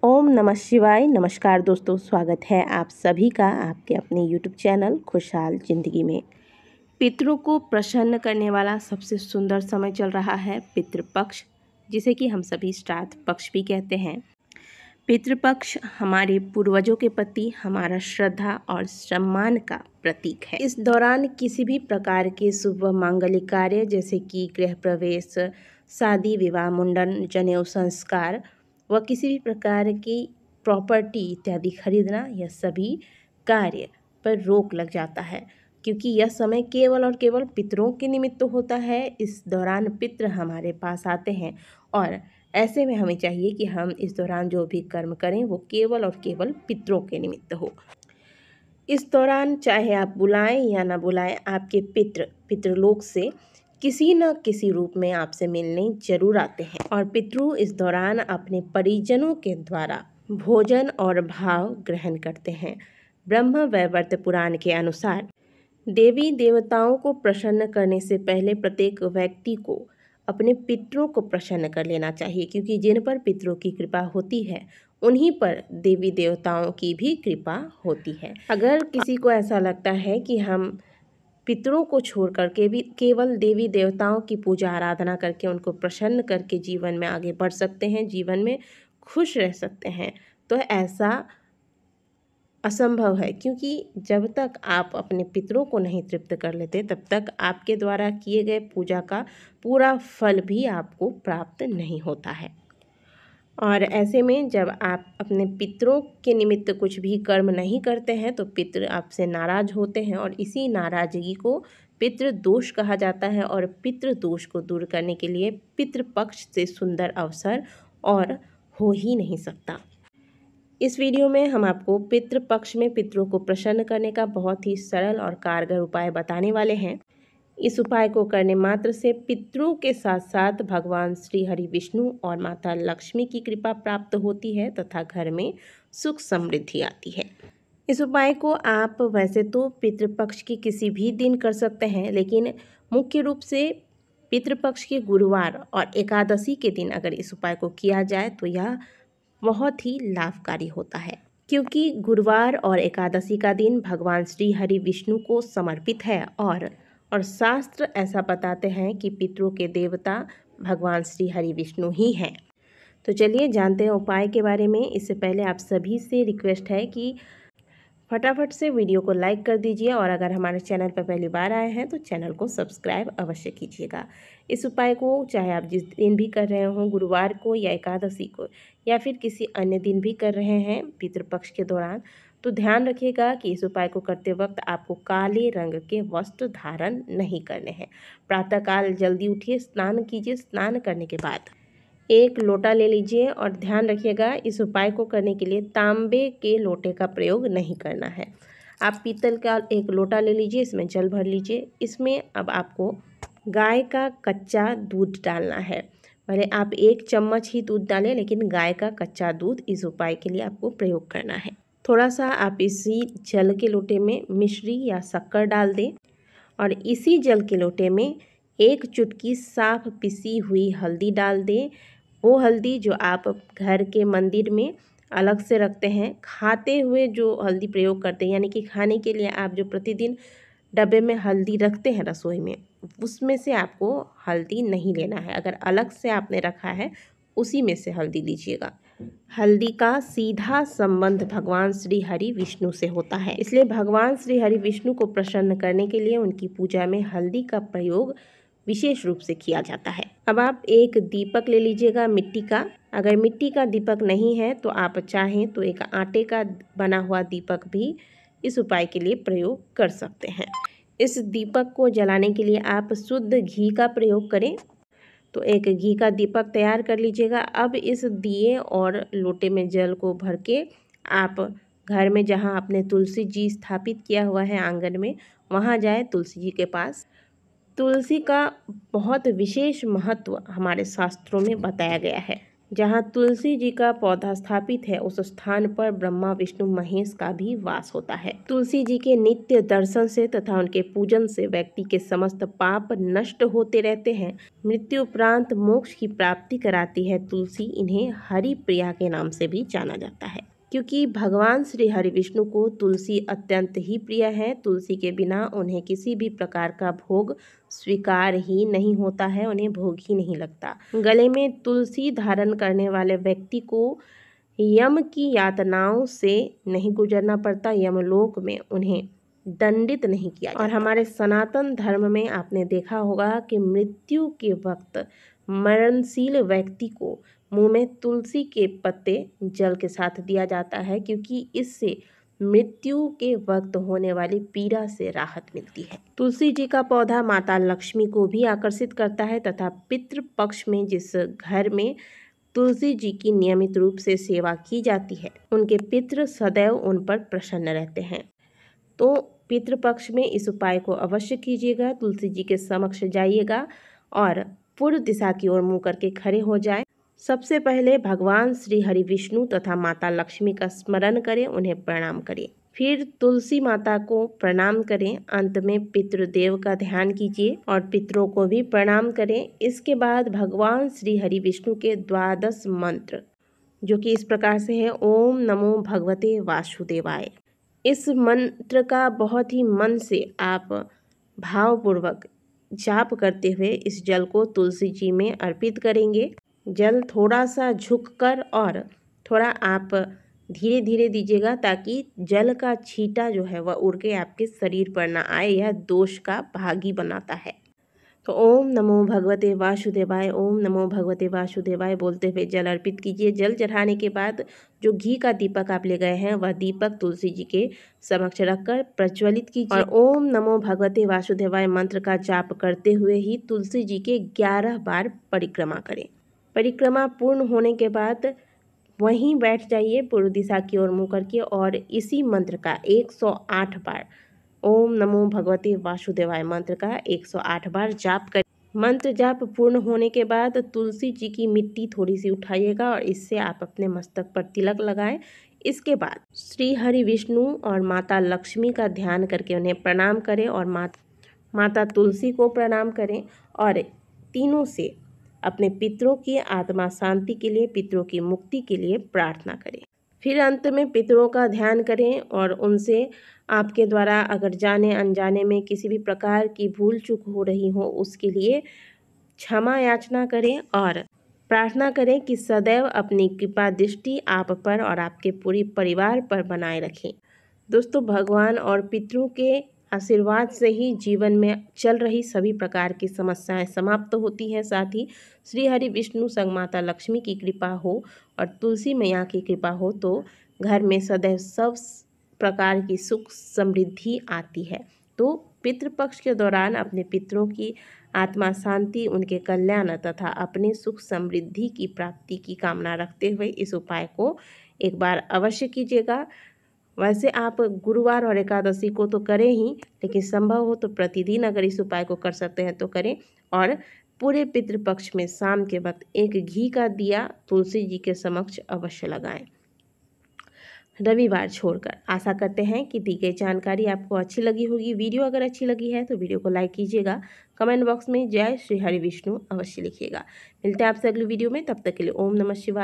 ओम नमः शिवाय। नमस्कार दोस्तों, स्वागत है आप सभी का आपके अपने यूट्यूब चैनल खुशहाल ज़िंदगी में। पितरों को प्रसन्न करने वाला सबसे सुंदर समय चल रहा है पितृपक्ष, जिसे कि हम सभी श्राद्ध पक्ष भी कहते हैं। पितृपक्ष हमारे पूर्वजों के प्रति हमारा श्रद्धा और सम्मान का प्रतीक है। इस दौरान किसी भी प्रकार के शुभ मांगलिक कार्य जैसे कि गृह प्रवेश, शादी, विवाह, मुंडन, जनेऊ संस्कार व किसी भी प्रकार की प्रॉपर्टी इत्यादि खरीदना, यह सभी कार्य पर रोक लग जाता है, क्योंकि यह समय केवल और केवल पितरों के निमित्त होता है। इस दौरान पितृ हमारे पास आते हैं और ऐसे में हमें चाहिए कि हम इस दौरान जो भी कर्म करें वो केवल और केवल पितरों के निमित्त हो। इस दौरान चाहे आप बुलाएं या ना बुलाएं, आपके पितृलोक से किसी न किसी रूप में आपसे मिलने जरूर आते हैं। और पितृ इस दौरान अपने परिजनों के द्वारा भोजन और भाव ग्रहण करते हैं। ब्रह्म वैवर्त पुराण के अनुसार देवी देवताओं को प्रसन्न करने से पहले प्रत्येक व्यक्ति को अपने पितरों को प्रसन्न कर लेना चाहिए, क्योंकि जिन पर पितरों की कृपा होती है उन्हीं पर देवी देवताओं की भी कृपा होती है। अगर किसी को ऐसा लगता है कि हम पितरों को छोड़ करके भी केवल देवी देवताओं की पूजा आराधना करके उनको प्रसन्न करके जीवन में आगे बढ़ सकते हैं, जीवन में खुश रह सकते हैं, तो ऐसा असंभव है। क्योंकि जब तक आप अपने पितरों को नहीं तृप्त कर लेते तब तक आपके द्वारा किए गए पूजा का पूरा फल भी आपको प्राप्त नहीं होता है। और ऐसे में जब आप अपने पितरों के निमित्त कुछ भी कर्म नहीं करते हैं तो पितृ आपसे नाराज होते हैं, और इसी नाराजगी को पितृ दोष कहा जाता है। और पितृ दोष को दूर करने के लिए पितृपक्ष से सुंदर अवसर और हो ही नहीं सकता। इस वीडियो में हम आपको पितृपक्ष में पितरों को प्रसन्न करने का बहुत ही सरल और कारगर उपाय बताने वाले हैं। इस उपाय को करने मात्र से पितरों के साथ साथ भगवान श्री हरि विष्णु और माता लक्ष्मी की कृपा प्राप्त होती है तथा घर में सुख समृद्धि आती है। इस उपाय को आप वैसे तो पितृपक्ष के किसी भी दिन कर सकते हैं, लेकिन मुख्य रूप से पितृपक्ष के गुरुवार और एकादशी के दिन अगर इस उपाय को किया जाए तो यह बहुत ही लाभकारी होता है, क्योंकि गुरुवार और एकादशी का दिन भगवान श्री हरि विष्णु को समर्पित है। और शास्त्र ऐसा बताते हैं कि पितरों के देवता भगवान श्री हरि विष्णु ही हैं। तो चलिए जानते हैं उपाय के बारे में। इससे पहले आप सभी से रिक्वेस्ट है कि फटाफट से वीडियो को लाइक कर दीजिए, और अगर हमारे चैनल पर पहली बार आए हैं तो चैनल को सब्सक्राइब अवश्य कीजिएगा। इस उपाय को चाहे आप जिस दिन भी कर रहे हों, गुरुवार को या एकादशी को या फिर किसी अन्य दिन भी कर रहे हैं पितृपक्ष के दौरान, तो ध्यान रखिएगा कि इस उपाय को करते वक्त आपको काले रंग के वस्त्र धारण नहीं करने हैं। प्रातःकाल जल्दी उठिए, स्नान कीजिए। स्नान करने के बाद एक लोटा ले लीजिए, और ध्यान रखिएगा इस उपाय को करने के लिए तांबे के लोटे का प्रयोग नहीं करना है। आप पीतल का एक लोटा ले लीजिए, इसमें जल भर लीजिए। इसमें अब आपको गाय का कच्चा दूध डालना है। भले आप 1 चम्मच ही दूध डालें, लेकिन गाय का कच्चा दूध इस उपाय के लिए आपको प्रयोग करना है। थोड़ा सा आप इसी जल के लोटे में मिश्री या शक्कर डाल दें, और इसी जल के लोटे में 1 चुटकी साफ पिसी हुई हल्दी डाल दें। वो हल्दी जो आप घर के मंदिर में अलग से रखते हैं, खाते हुए जो हल्दी प्रयोग करते हैं, यानी कि खाने के लिए आप जो प्रतिदिन डब्बे में हल्दी रखते हैं रसोई में, उसमें से आपको हल्दी नहीं लेना है। अगर अलग से आपने रखा है उसी में से हल्दी लीजिएगा। हल्दी का सीधा संबंध भगवान श्री हरि विष्णु से होता है, इसलिए भगवान श्री हरि विष्णु को प्रसन्न करने के लिए उनकी पूजा में हल्दी का प्रयोग विशेष रूप से किया जाता है। अब आप एक दीपक ले लीजिएगा मिट्टी का। अगर मिट्टी का दीपक नहीं है तो आप चाहें तो एक आटे का बना हुआ दीपक भी इस उपाय के लिए प्रयोग कर सकते हैं। इस दीपक को जलाने के लिए आप शुद्ध घी का प्रयोग करें। तो एक घी का दीपक तैयार कर लीजिएगा। अब इस दिए और लोटे में जल को भर के आप घर में जहाँ आपने तुलसी जी स्थापित किया हुआ है आंगन में, वहाँ जाए तुलसी जी के पास। तुलसी का बहुत विशेष महत्व हमारे शास्त्रों में बताया गया है। जहाँ तुलसी जी का पौधा स्थापित है उस स्थान पर ब्रह्मा विष्णु महेश का भी वास होता है। तुलसी जी के नित्य दर्शन से तथा उनके पूजन से व्यक्ति के समस्त पाप नष्ट होते रहते हैं। मृत्यु उपरांत मोक्ष की प्राप्ति कराती है तुलसी। इन्हें हरि प्रिया के नाम से भी जाना जाता है, क्योंकि भगवान श्री हरि विष्णु को तुलसी अत्यंत ही प्रिय है। तुलसी के बिना उन्हें किसी भी प्रकार का भोग स्वीकार ही नहीं होता है, उन्हें भोग ही नहीं लगता। गले में तुलसी धारण करने वाले व्यक्ति को यम की यातनाओं से नहीं गुजरना पड़ता, यमलोक में उन्हें दंडित नहीं किया जाता। और हमारे सनातन धर्म में आपने देखा होगा कि मृत्यु के वक्त मरणशील व्यक्ति को मुंह में तुलसी के पत्ते जल के साथ दिया जाता है, क्योंकि इससे मृत्यु के वक्त होने वाली पीड़ा से राहत मिलती है। तुलसी जी का पौधा माता लक्ष्मी को भी आकर्षित करता है तथा पितृ पक्ष में जिस घर में तुलसी जी की नियमित रूप से सेवा की जाती है उनके पितृ सदैव उन पर प्रसन्न रहते हैं। तो पितृपक्ष में इस उपाय को अवश्य कीजिएगा। तुलसी जी के समक्ष जाइएगा और पूर्व दिशा की ओर मुंह करके खड़े हो जाएं। सबसे पहले भगवान श्री हरि विष्णु तथा माता लक्ष्मी का स्मरण करें, उन्हें प्रणाम करें। फिर तुलसी माता को प्रणाम करें। अंत में पितृदेव का ध्यान कीजिए और पितरों को भी प्रणाम करें। इसके बाद भगवान श्री हरि विष्णु के 12 मंत्र, जो कि इस प्रकार से है: ओम नमो भगवते वासुदेवाय। इस मंत्र का बहुत ही मन से आप भावपूर्वक जाप करते हुए इस जल को तुलसी जी में अर्पित करेंगे। जल थोड़ा सा झुककर और थोड़ा आप धीरे धीरे दीजिएगा, ताकि जल का छींटा जो है वह उड़ के आपके शरीर पर ना आए, यह दोष का भागी बनाता है। तो ओम नमो भगवते वासुदेवाय, ओम नमो भगवते वासुदेवाय बोलते हुए जल अर्पित कीजिए। जल चढ़ाने के बाद जो घी का दीपक आप ले गए हैं वह दीपक तुलसी जी के समक्ष रखकर प्रज्वलित कीजिए और ओम नमो भगवते वासुदेवाय मंत्र का जाप करते हुए ही तुलसी जी के 11 बार परिक्रमा करें। परिक्रमा पूर्ण होने के बाद वहीं बैठ जाइए पूर्व दिशा की ओर मुँह करके और इसी मंत्र का 108 बार, ओम नमो भगवते वासुदेवाय मंत्र का 108 बार जाप करें। मंत्र जाप पूर्ण होने के बाद तुलसी जी की मिट्टी थोड़ी सी उठाइएगा और इससे आप अपने मस्तक पर तिलक लगाएं। इसके बाद श्री हरि विष्णु और माता लक्ष्मी का ध्यान करके उन्हें प्रणाम करें और माता तुलसी को प्रणाम करें और तीनों से अपने पितरों की आत्मा शांति के लिए, पितरों की मुक्ति के लिए प्रार्थना करें। फिर अंत में पितरों का ध्यान करें और उनसे आपके द्वारा अगर जाने अनजाने में किसी भी प्रकार की भूल चूक हो रही हो उसके लिए क्षमा याचना करें और प्रार्थना करें कि सदैव अपनी कृपा दृष्टि आप पर और आपके पूरे परिवार पर बनाए रखें। दोस्तों, भगवान और पितरों के आशीर्वाद से ही जीवन में चल रही सभी प्रकार की समस्याएं समाप्त होती हैं। साथ ही श्री हरि विष्णु संग माता लक्ष्मी की कृपा हो और तुलसी मैया की कृपा हो तो घर में सदैव सब प्रकार की सुख समृद्धि आती है। तो पितृपक्ष के दौरान अपने पितरों की आत्मा शांति, उनके कल्याण तथा अपने सुख समृद्धि की प्राप्ति की कामना रखते हुए इस उपाय को एक बार अवश्य कीजिएगा। वैसे आप गुरुवार और एकादशी को तो करें ही, लेकिन संभव हो तो प्रतिदिन अगर इस उपाय को कर सकते हैं तो करें और पूरे पितृपक्ष में शाम के वक्त एक घी का दिया तुलसी जी के समक्ष अवश्य लगाएं, रविवार छोड़कर। आशा करते हैं कि दी गई जानकारी आपको अच्छी लगी होगी। वीडियो अगर अच्छी लगी है तो वीडियो को लाइक कीजिएगा, कमेंट बॉक्स में जय श्री हरि विष्णु अवश्य लिखिएगा। मिलते हैं आपसे अगली वीडियो में, तब तक के लिए ओम नमः शिवाय।